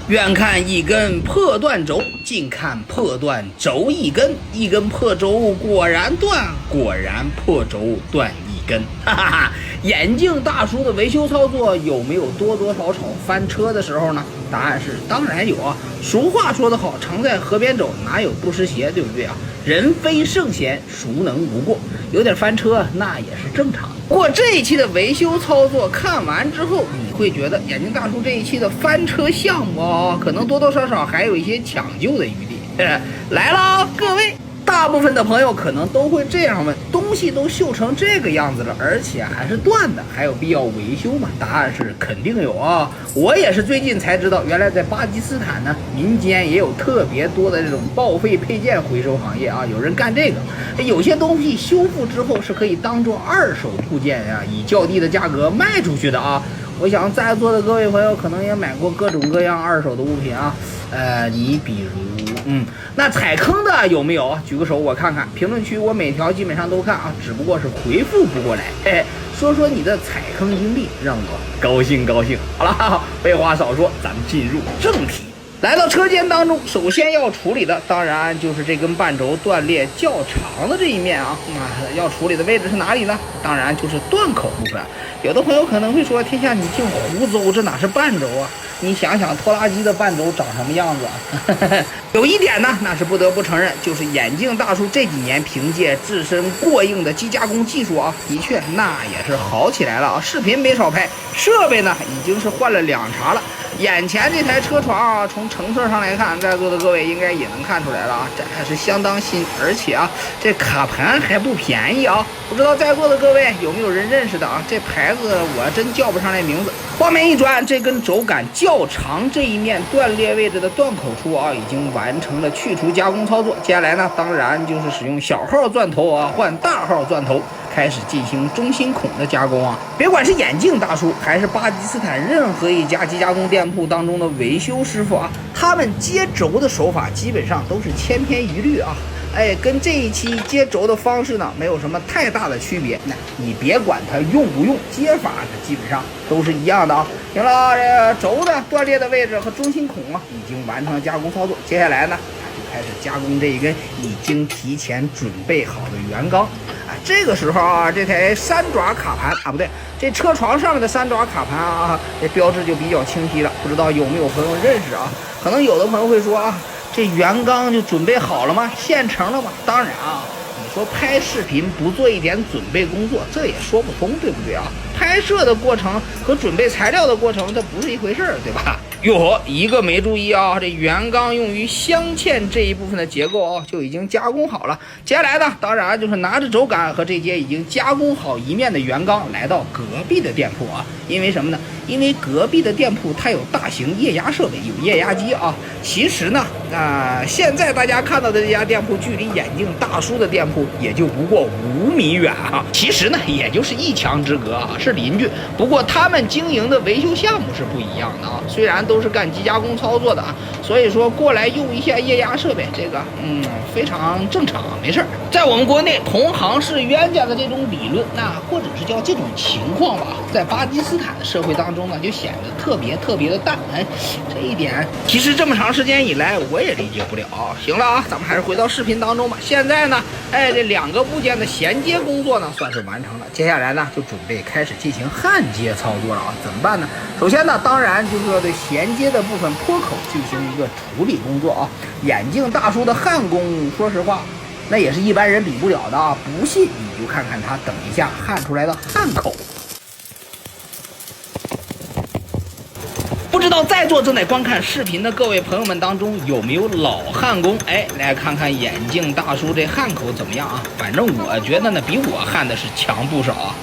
远看一根破断轴，近看破断轴一根，一根破轴果然断，果然破轴断一根。哈哈哈！眼镜大叔的维修操作有没有多多少少翻车的时候呢？答案是当然有啊。俗话说得好，常在河边走，哪有不湿鞋，对不对啊？人非圣贤，孰能无过？有点翻车那也是正常。不过这一期的维修操作看完之后，你会觉得眼镜大叔这一期的翻车项目可能多多少少还有一些抢救的余地。来了，各位。大部分的朋友可能都会这样问：东西都锈成这个样子了，而且还是断的，还有必要维修吗？答案是肯定有啊！我也是最近才知道，原来在巴基斯坦呢，民间也有特别多的这种报废配件回收行业啊，有人干这个。有些东西修复之后是可以当做二手部件呀，以较低的价格卖出去的啊。我想在座的各位朋友可能也买过各种各样二手的物品啊，你比如，那踩坑的有没有？举个手我看看。评论区我每条基本上都看啊，只不过是回复不过来。说说你的踩坑经历，让我高兴高兴。好了，废话少说，咱们进入正题。来到车间当中，首先要处理的当然就是这根半轴断裂较长的这一面啊。要处理的位置是哪里呢？当然就是断口部分。有的朋友可能会说，天下你净胡诌，这哪是半轴啊？你想想拖拉机的半轴长什么样子啊？有一点呢，那是不得不承认，就是眼镜大叔这几年凭借自身过硬的机加工技术啊，的确那也是好起来了啊。视频没少拍，设备呢已经是换了2茬了。眼前这台车床啊，从成色上来看，在座的各位应该也能看出来了啊，这还是相当新，而且啊，这卡盘还不便宜啊。不知道在座的各位有没有人认识的啊？这牌子我真叫不上来名字。画面一转，这根轴杆较长这一面断裂位置的断口处啊，已经完成了去除加工操作。接下来呢，当然就是使用小号钻头啊换大号钻头，开始进行中心孔的加工啊。别管是眼镜大叔还是巴基斯坦任何一家机加工店铺当中的维修师傅啊，他们接轴的手法基本上都是千篇一律啊。跟这一期接轴的方式呢，没有什么太大的区别。那你别管它用不用，接法它基本上都是一样的啊。行了，这个轴的断裂的位置和中心孔啊，已经完成了加工操作。接下来呢，就开始加工这一根已经提前准备好的圆钢。这个时候啊，这台3爪卡盘啊，不对，这车床上面的3爪卡盘啊，这标志就比较清晰了。不知道有没有朋友认识啊？可能有的朋友会说啊，这圆钢就准备好了吗？现成了吗？当然啊，你说拍视频不做一点准备工作，这也说不通，对不对啊？拍摄的过程和准备材料的过程，它不是一回事儿，对吧？哟，一个没注意啊，这圆钢用于镶嵌这一部分的结构啊，就已经加工好了。接下来呢，当然就是拿着轴杆和这节已经加工好一面的圆钢，来到隔壁的店铺啊。因为什么呢？因为隔壁的店铺它有大型液压设备，有液压机啊。其实呢，现在大家看到的这家店铺，距离眼镜大叔的店铺也就不过5米远啊。其实呢，也就是1墙之隔啊，是邻居。不过他们经营的维修项目是不一样的啊，虽然都是干机加工操作的啊，所以说过来用一下液压设备，这个非常正常，没事儿。在我们国内，同行是冤家的这种理论，那或者是叫这种情况吧，在巴基斯坦的社会当中呢，就显得特别的淡。这一点其实这么长时间以来我也理解不了。行了啊，咱们还是回到视频当中吧。现在呢，这2个部件的衔接工作呢算是完成了，接下来呢就准备开始进行焊接操作了啊。怎么办呢？首先呢，当然就是要对衔接的部分坡口进行一个处理工作啊。眼镜大叔的焊工，说实话，那也是一般人比不了的啊。不信你就看看他等一下焊出来的焊口。不知道在座正在观看视频的各位朋友们当中有没有老焊工？来看看眼镜大叔这焊口怎么样啊？反正我觉得呢，比我焊的是强不少啊。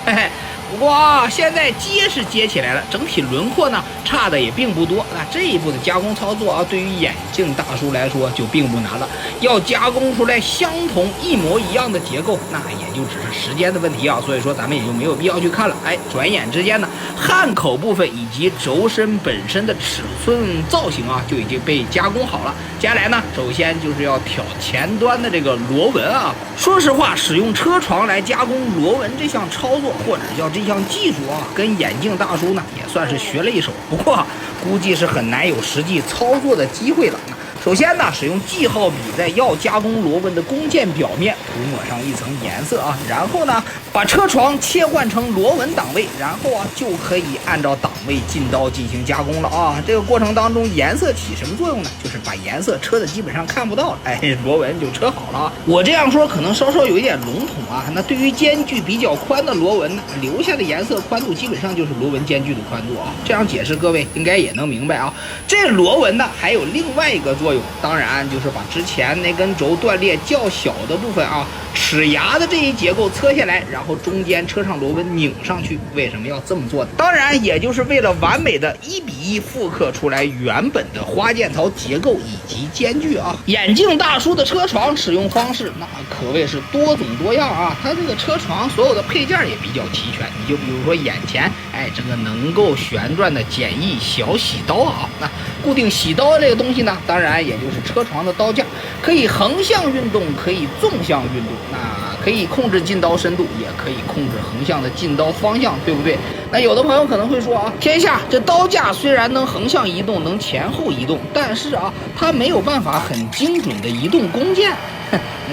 不过啊，现在接是接起来了，整体轮廓呢差的也并不多。那这一步的加工操作啊，对于眼镜大叔来说就并不难了。要加工出来相同一模一样的结构，那也就只是时间的问题啊。所以说咱们也就没有必要去看了。转眼之间呢，焊口部分以及轴身本身的尺寸造型啊，就已经被加工好了。接下来呢，首先就是要挑前端的这个螺纹啊。说实话，使用车床来加工螺纹这项操作，或者叫这项技术啊，跟眼镜大叔呢也算是学了一手。不过估计是很难有实际操作的机会了。首先呢，使用记号笔在要加工螺纹的工件表面涂抹上一层颜色啊，然后呢，把车床切换成螺纹档位，然后啊就可以按照档位进刀进行加工了啊。这个过程当中，颜色起什么作用呢？就是把颜色车的基本上看不到了，哎，螺纹就车好了啊。我这样说可能稍稍有一点笼统啊，那对于间距比较宽的螺纹呢，留下的颜色宽度基本上就是螺纹间距的宽度啊。这样解释各位应该也能明白啊。这螺纹呢还有另外一个作用。当然就是把之前那根轴断裂较小的部分啊，齿牙的这一结构侧下来，然后中间车上螺纹拧上去。为什么要这么做呢？当然也就是为了完美的1:1复刻出来原本的花剑槽结构以及间距啊。眼镜大叔的车床使用方式那可谓是多种多样啊，它这个车床所有的配件也比较齐全。你就比如说眼前，哎，这个能够旋转的简易小洗刀啊，那固定洗刀这个东西呢，当然也就是车床的刀架，可以横向运动，可以纵向运动，那可以控制进刀深度，也可以控制横向的进刀方向，对不对？那有的朋友可能会说啊，天下这刀架虽然能横向移动，能前后移动，但是啊，它没有办法很精准的移动弓箭。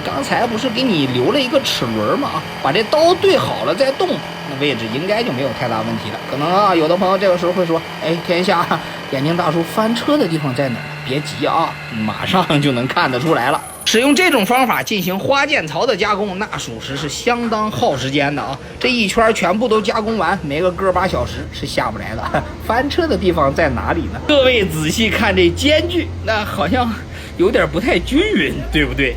刚才不是给你留了一个齿轮吗？啊，把这刀对好了再动，那位置应该就没有太大问题了。可能啊，有的朋友这个时候会说，哎，天下眼镜大叔翻车的地方在哪？别急啊，马上就能看得出来了。使用这种方法进行花剑槽的加工，那属实是相当耗时间的啊！这一圈全部都加工完，没个个把小时是下不来的。翻车的地方在哪里呢？各位仔细看这间距，那好像有点不太均匀，对不对？